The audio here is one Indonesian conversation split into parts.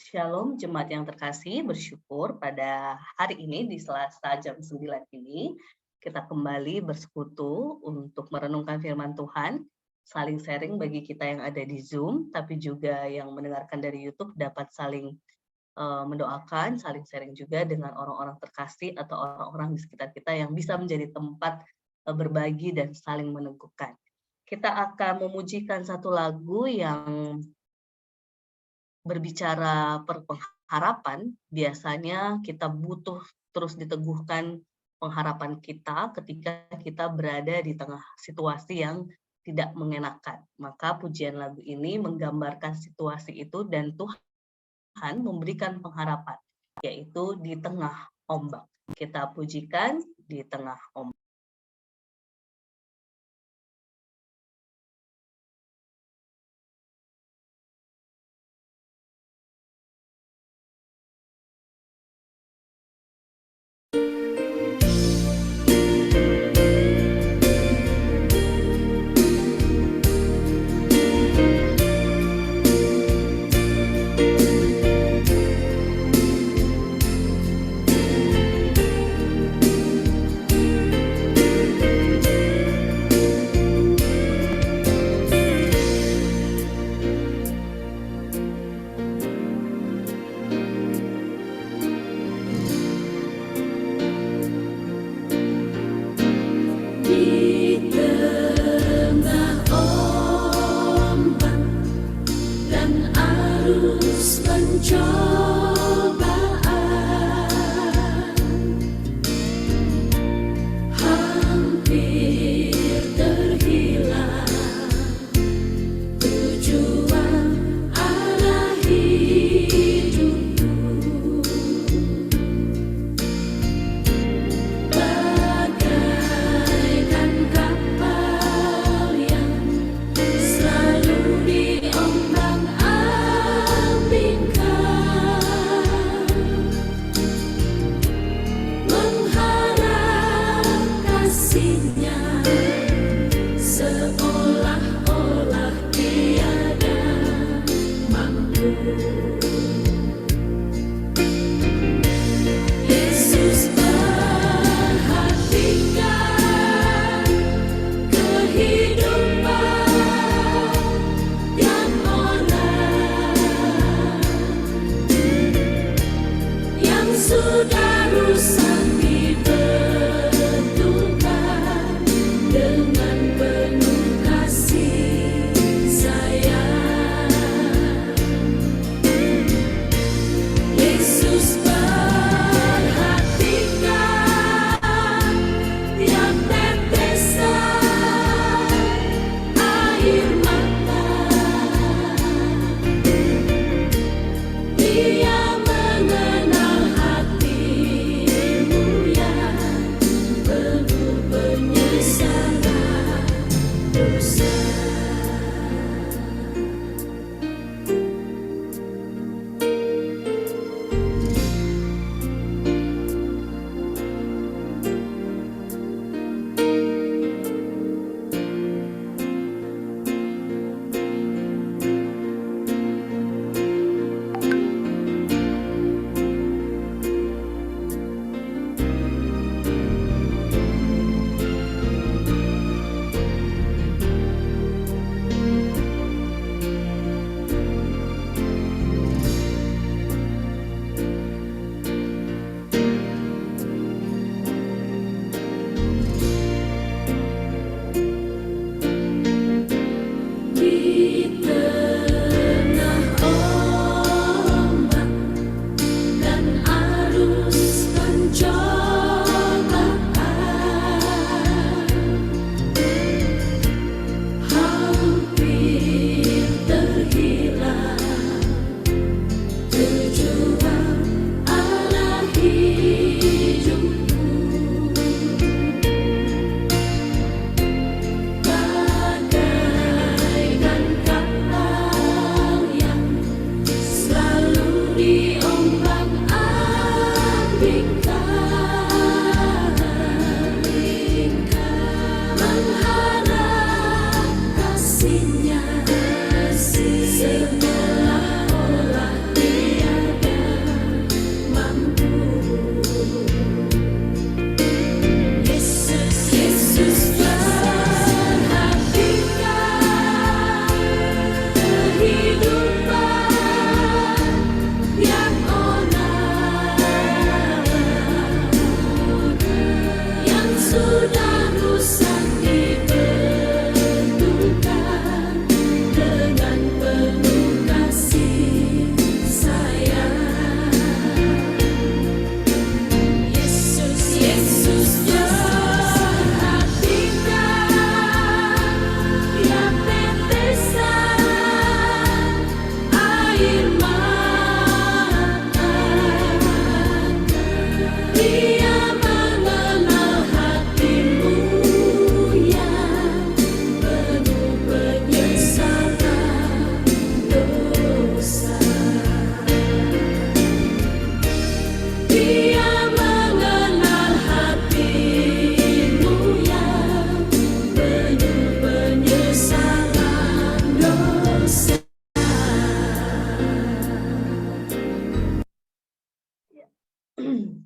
Shalom Jemaat yang terkasih, bersyukur pada hari ini di Selasa jam 9 ini kita kembali bersekutu untuk merenungkan firman Tuhan, saling sharing bagi kita yang ada di Zoom, tapi juga yang mendengarkan dari YouTube dapat saling mendoakan, saling sharing juga dengan orang-orang terkasih atau orang-orang di sekitar kita yang bisa menjadi tempat berbagi dan saling meneguhkan. Kita akan memujikan satu lagu yang berbicara pengharapan. Biasanya kita butuh terus diteguhkan pengharapan kita ketika kita berada di tengah situasi yang tidak mengenakan. Maka pujian lagu ini menggambarkan situasi itu dan Tuhan memberikan pengharapan, yaitu di tengah ombak. Kita pujikan di tengah ombak.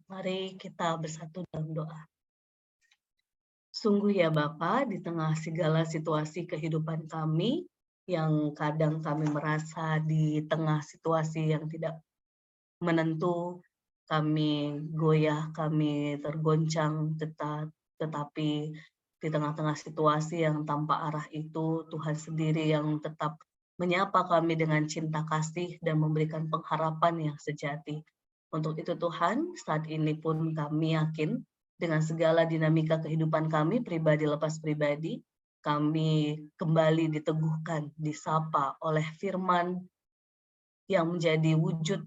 Mari kita bersatu dalam doa. Sungguh ya Bapa, di tengah segala situasi kehidupan kami, yang kadang kami merasa di tengah situasi yang tidak menentu, kami goyah, kami tergoncang, tetapi di tengah-tengah situasi yang tanpa arah itu, Tuhan sendiri yang tetap menyapa kami dengan cinta kasih dan memberikan pengharapan yang sejati. Untuk itu Tuhan, saat ini pun kami yakin dengan segala dinamika kehidupan kami, pribadi lepas pribadi, kami kembali diteguhkan, disapa oleh firman yang menjadi wujud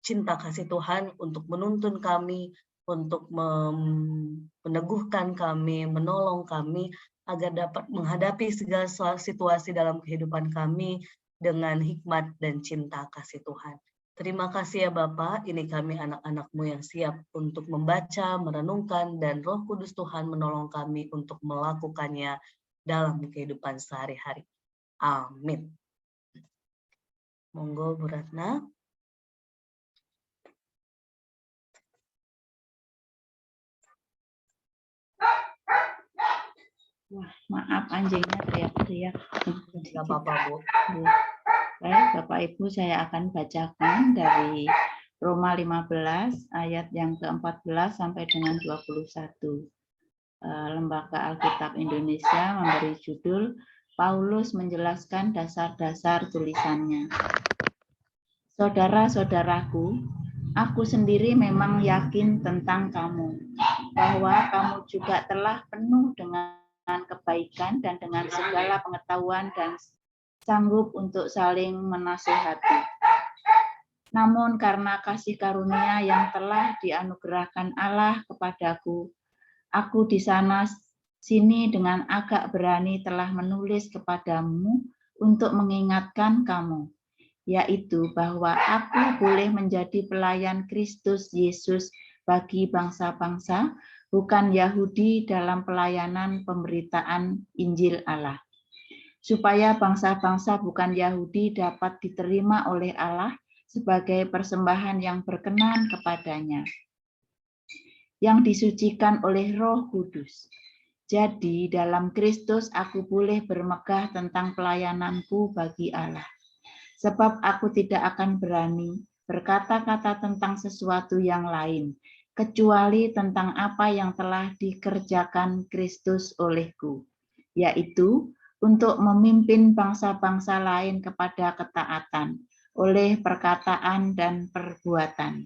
cinta kasih Tuhan untuk menuntun kami, untuk meneguhkan kami, menolong kami, agar dapat menghadapi segala situasi dalam kehidupan kami dengan hikmat dan cinta kasih Tuhan. Terima kasih ya Bapak, ini kami anak-anak-Mu yang siap untuk membaca, merenungkan, dan Roh Kudus Tuhan menolong kami untuk melakukannya dalam kehidupan sehari-hari. Amin. Monggo Bu Ratna. Wah, maaf anjingnya teriak-teriak. Tidak apa-apa Bu. Baik, Bapak Ibu, saya akan bacakan dari Roma 15 ayat yang ke-14 sampai dengan 21. Lembaga Alkitab Indonesia memberi judul Paulus menjelaskan dasar-dasar tulisannya. Saudara-saudaraku, aku sendiri memang yakin tentang kamu, bahwa kamu juga telah penuh dengan kebaikan dan dengan segala pengetahuan dan sanggup untuk saling menasihati. Namun karena kasih karunia yang telah dianugerahkan Allah kepadaku, aku di sana sini dengan agak berani telah menulis kepadamu untuk mengingatkan kamu, yaitu bahwa aku boleh menjadi pelayan Kristus Yesus bagi bangsa-bangsa, bukan Yahudi dalam pelayanan pemberitaan Injil Allah. Supaya bangsa-bangsa bukan Yahudi dapat diterima oleh Allah sebagai persembahan yang berkenan kepadanya, yang disucikan oleh Roh Kudus. Jadi dalam Kristus aku boleh bermegah tentang pelayananku bagi Allah. Sebab aku tidak akan berani berkata-kata tentang sesuatu yang lain, kecuali tentang apa yang telah dikerjakan Kristus olehku, yaitu untuk memimpin bangsa-bangsa lain kepada ketaatan, oleh perkataan dan perbuatan,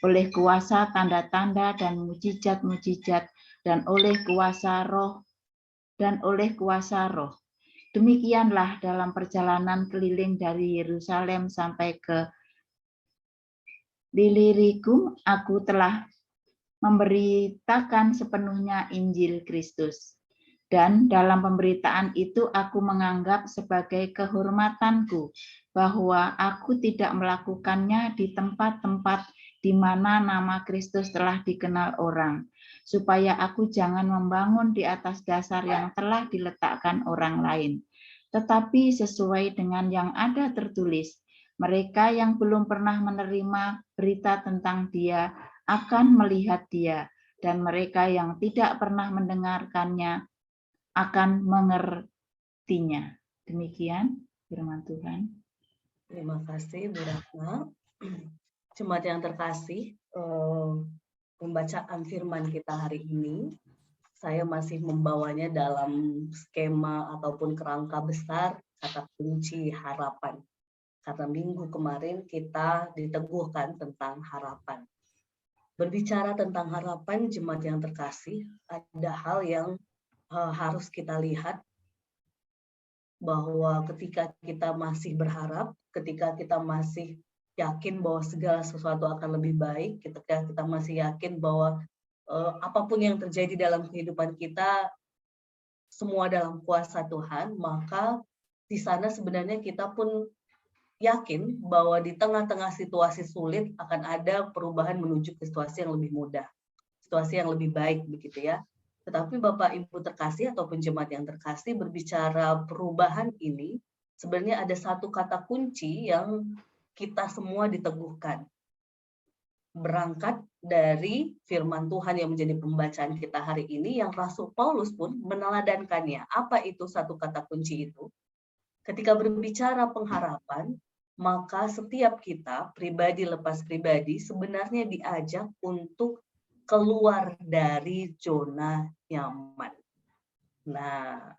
oleh kuasa tanda-tanda dan mujizat-mujizat, dan oleh kuasa roh, Demikianlah dalam perjalanan keliling dari Yerusalem sampai ke Illyricum, aku telah memberitakan sepenuhnya Injil Kristus. Dan dalam pemberitaan itu aku menganggap sebagai kehormatanku bahwa aku tidak melakukannya di tempat-tempat di mana nama Kristus telah dikenal orang, supaya aku jangan membangun di atas dasar yang telah diletakkan orang lain, tetapi sesuai dengan yang ada tertulis, mereka yang belum pernah menerima berita tentang Dia akan melihat Dia, dan mereka yang tidak pernah mendengarkannya akan mengertinya. Demikian firman Tuhan. Terima kasih Bu Ratna. Jemaat yang terkasih, pembacaan firman kita hari ini, saya masih membawanya dalam skema ataupun kerangka besar kata kunci harapan. Karena minggu kemarin kita diteguhkan tentang harapan. Berbicara tentang harapan, jemaat yang terkasih, ada hal yang harus kita lihat, bahwa ketika kita masih berharap, ketika kita masih yakin bahwa segala sesuatu akan lebih baik, ketika kita masih yakin bahwa apapun yang terjadi dalam kehidupan kita, semua dalam kuasa Tuhan, maka di sana sebenarnya kita pun yakin bahwa di tengah-tengah situasi sulit akan ada perubahan menuju ke situasi yang lebih mudah, situasi yang lebih baik begitu ya. Tetapi Bapak Ibu terkasih ataupun jemaat yang terkasih, berbicara perubahan ini, sebenarnya ada satu kata kunci yang kita semua diteguhkan. Berangkat dari firman Tuhan yang menjadi pembacaan kita hari ini, yang Rasul Paulus pun meneladankannya. Apa itu satu kata kunci itu? Ketika berbicara pengharapan, maka setiap kita, pribadi lepas pribadi, sebenarnya diajak untuk keluar dari zona nyaman. Nah,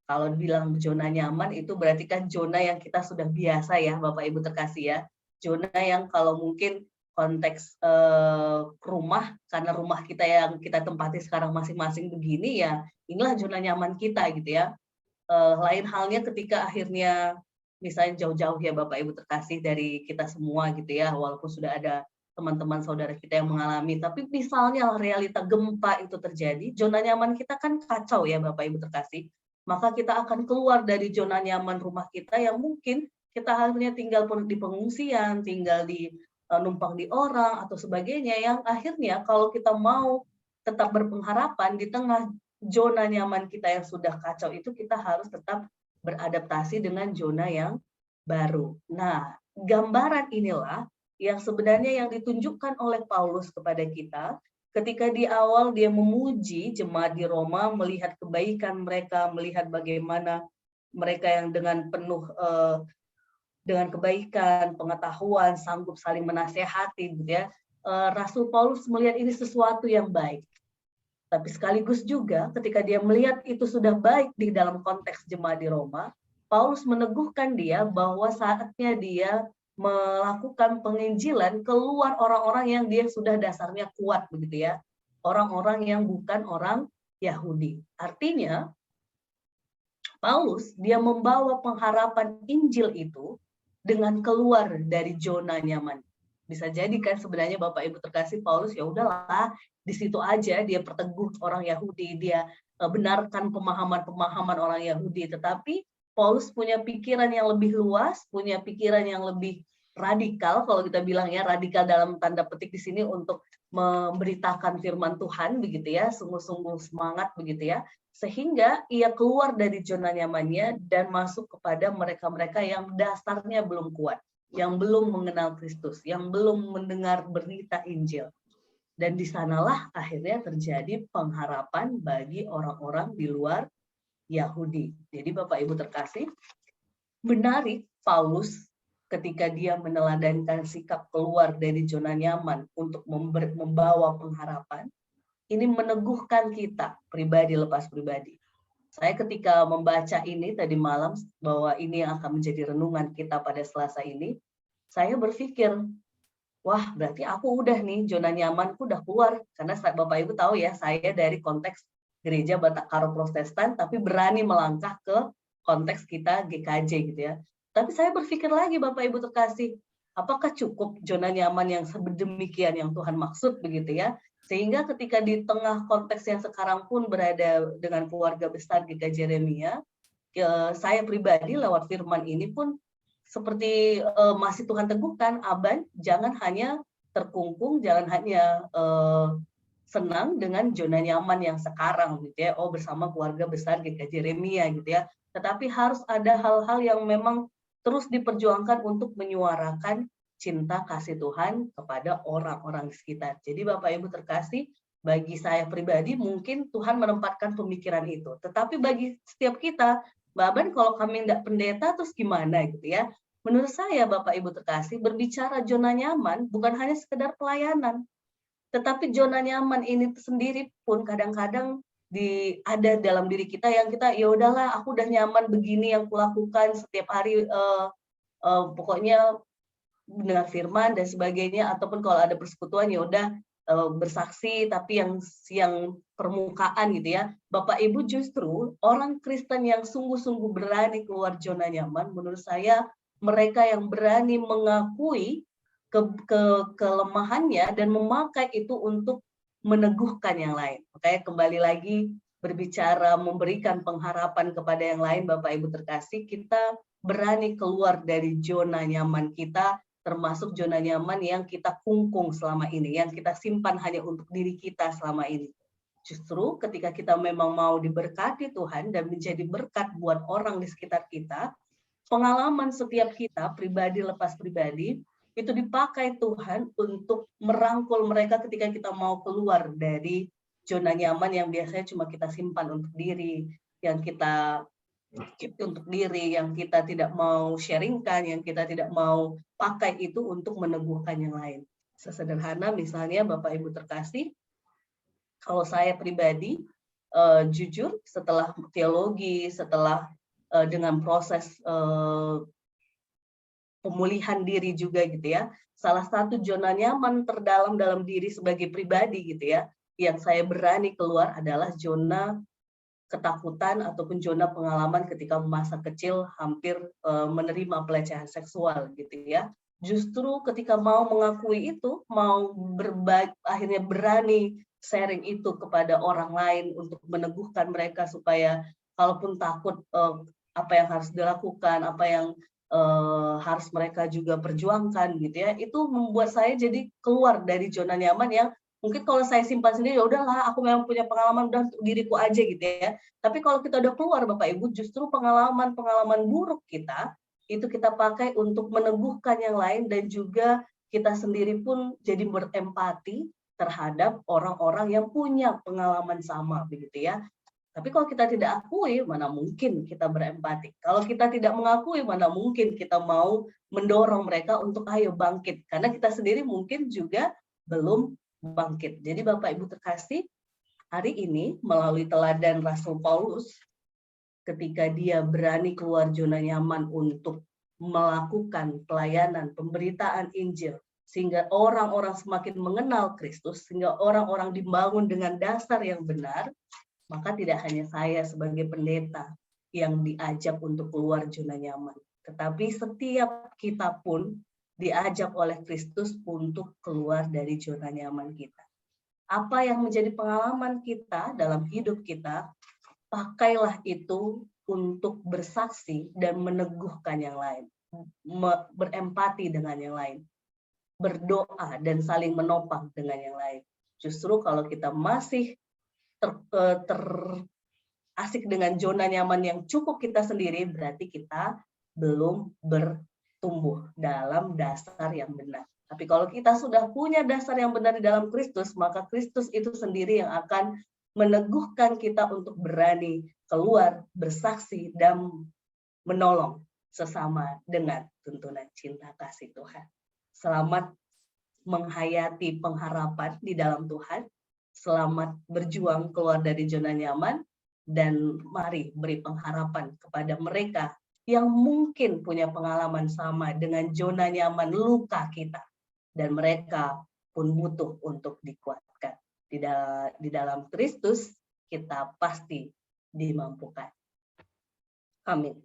kalau bilang zona nyaman itu berarti kan zona yang kita sudah biasa ya, Bapak Ibu terkasih ya. Zona yang kalau mungkin konteks rumah, karena rumah kita yang kita tempati sekarang masing-masing begini ya, inilah zona nyaman kita gitu ya. Lain halnya ketika akhirnya misalnya jauh-jauh ya Bapak Ibu terkasih dari kita semua gitu ya, walaupun sudah ada teman-teman saudara kita yang mengalami, tapi misalnya realita gempa itu terjadi, zona nyaman kita kan kacau ya Bapak Ibu terkasih, maka kita akan keluar dari zona nyaman rumah kita yang mungkin kita akhirnya tinggal di pengungsian, tinggal di numpang di orang atau sebagainya, yang akhirnya kalau kita mau tetap berpengharapan di tengah zona nyaman kita yang sudah kacau itu, kita harus tetap beradaptasi dengan zona yang baru. Nah, gambaran inilah yang sebenarnya yang ditunjukkan oleh Paulus kepada kita ketika di awal dia memuji jemaat di Roma, melihat kebaikan mereka, melihat bagaimana mereka yang dengan penuh dengan kebaikan, pengetahuan, sanggup saling menasehati, gitu ya. Rasul Paulus melihat ini sesuatu yang baik. Tapi sekaligus juga ketika dia melihat itu sudah baik di dalam konteks jemaat di Roma, Paulus meneguhkan dia bahwa saatnya dia melakukan penginjilan keluar orang-orang yang dia sudah dasarnya kuat begitu ya. Orang-orang yang bukan orang Yahudi. Artinya Paulus dia membawa pengharapan Injil itu dengan keluar dari zona nyaman. Bisa jadi kan sebenarnya Bapak Ibu terkasih, Paulus ya udahlah di situ aja dia perteguh orang Yahudi, dia benarkan pemahaman-pemahaman orang Yahudi, tetapi Paulus punya pikiran yang lebih luas, punya pikiran yang lebih radikal, kalau kita bilang ya radikal dalam tanda petik di sini untuk memberitakan firman Tuhan begitu ya, sungguh-sungguh semangat begitu ya, sehingga ia keluar dari zona nyamannya dan masuk kepada mereka-mereka yang dasarnya belum kuat, yang belum mengenal Kristus, yang belum mendengar berita Injil. Dan di sanalah akhirnya terjadi pengharapan bagi orang-orang di luar Yahudi. Jadi Bapak Ibu terkasih, menarik Paulus ketika dia meneladankan sikap keluar dari zona nyaman untuk membawa pengharapan, ini meneguhkan kita pribadi lepas pribadi. Saya ketika membaca ini tadi malam, bahwa ini yang akan menjadi renungan kita pada Selasa ini, saya berpikir, wah berarti aku udah nih, zona nyamanku udah keluar. Karena Bapak Ibu tahu ya, saya dari konteks gereja Batak Karo Protestan, tapi berani melangkah ke konteks kita GKJ gitu ya. Tapi saya berpikir lagi Bapak Ibu terkasih, apakah cukup zona nyaman yang sedemikian yang Tuhan maksud begitu ya? Sehingga ketika di tengah konteks yang sekarang pun berada dengan keluarga besar GKJ Jeremia, saya pribadi lewat firman ini pun seperti masih Tuhan teguhkan, Aban, jangan hanya terkungkung, jangan hanya senang dengan zona nyaman yang sekarang gitu ya, oh bersama keluarga besar GKJ Jeremia gitu ya, tetapi harus ada hal-hal yang memang terus diperjuangkan untuk menyuarakan cinta kasih Tuhan kepada orang-orang di sekitar. Jadi Bapak Ibu terkasih, bagi saya pribadi mungkin Tuhan menempatkan pemikiran itu, tetapi bagi setiap kita, Mbak Aban, kalau kami tidak pendeta terus gimana gitu ya. Menurut saya Bapak Ibu terkasih, berbicara zona nyaman bukan hanya sekedar pelayanan, tetapi zona nyaman ini sendiri pun kadang-kadang ada dalam diri kita yang kita ya udahlah aku udah nyaman begini yang kulakukan setiap hari, pokoknya mendengar firman dan sebagainya, ataupun kalau ada persekutuan ya udah bersaksi, tapi yang permukaan gitu ya. Bapak Ibu, justru orang Kristen yang sungguh-sungguh berani keluar zona nyaman, menurut saya mereka yang berani mengakui kelemahannya dan memakai itu untuk meneguhkan yang lain. Makanya kembali lagi berbicara memberikan pengharapan kepada yang lain, Bapak Ibu terkasih, kita berani keluar dari zona nyaman kita, termasuk zona nyaman yang kita kungkung selama ini, yang kita simpan hanya untuk diri kita selama ini. Justru ketika kita memang mau diberkati Tuhan dan menjadi berkat buat orang di sekitar kita, pengalaman setiap kita, pribadi lepas pribadi, itu dipakai Tuhan untuk merangkul mereka ketika kita mau keluar dari zona nyaman yang biasanya cuma kita simpan untuk diri, yang kita keep untuk diri, yang kita tidak mau sharingkan, yang kita tidak mau pakai itu untuk meneguhkan yang lain. Sesederhana misalnya Bapak Ibu terkasih, kalau saya pribadi, jujur setelah teologi, setelah dengan proses pemulihan diri juga gitu ya, salah satu zona nyaman terdalam dalam diri sebagai pribadi gitu ya, yang saya berani keluar adalah zona ketakutan ataupun zona pengalaman ketika masa kecil hampir menerima pelecehan seksual gitu ya. Justru ketika mau mengakui itu, mau berbagi, akhirnya berani sharing itu kepada orang lain untuk meneguhkan mereka supaya kalaupun takut apa yang harus dilakukan, apa yang harus mereka juga perjuangkan gitu ya, itu membuat saya jadi keluar dari zona nyaman yang mungkin kalau saya simpan sendiri, ya udahlah, aku memang punya pengalaman, udah untuk diriku aja gitu ya. Tapi kalau kita udah keluar, Bapak Ibu, justru pengalaman-pengalaman buruk kita, itu kita pakai untuk meneguhkan yang lain, dan juga kita sendiri pun jadi berempati terhadap orang-orang yang punya pengalaman sama, begitu ya. Tapi kalau kita tidak akui, mana mungkin kita berempati. Kalau kita tidak mengakui, mana mungkin kita mau mendorong mereka untuk ayo bangkit. Karena kita sendiri mungkin juga belum bangkit. Jadi Bapak Ibu terkasih, hari ini melalui teladan Rasul Paulus, ketika dia berani keluar zona nyaman untuk melakukan pelayanan, pemberitaan Injil, sehingga orang-orang semakin mengenal Kristus, sehingga orang-orang dibangun dengan dasar yang benar, maka tidak hanya saya sebagai pendeta yang diajak untuk keluar zona nyaman, tetapi setiap kita pun diajak oleh Kristus untuk keluar dari zona nyaman kita. Apa yang menjadi pengalaman kita dalam hidup kita, pakailah itu untuk bersaksi dan meneguhkan yang lain, berempati dengan yang lain, berdoa dan saling menopang dengan yang lain. Justru kalau kita masih asik dengan zona nyaman yang cukup kita sendiri, berarti kita belum bertumbuh dalam dasar yang benar. Tapi kalau kita sudah punya dasar yang benar di dalam Kristus, maka Kristus itu sendiri yang akan meneguhkan kita untuk berani keluar, bersaksi, dan menolong sesama dengan tuntunan cinta kasih Tuhan. Selamat menghayati pengharapan di dalam Tuhan, selamat berjuang keluar dari zona nyaman, dan mari beri pengharapan kepada mereka yang mungkin punya pengalaman sama dengan zona nyaman luka kita, dan mereka pun butuh untuk dikuatkan. Di dalam Kristus kita pasti dimampukan. Amin.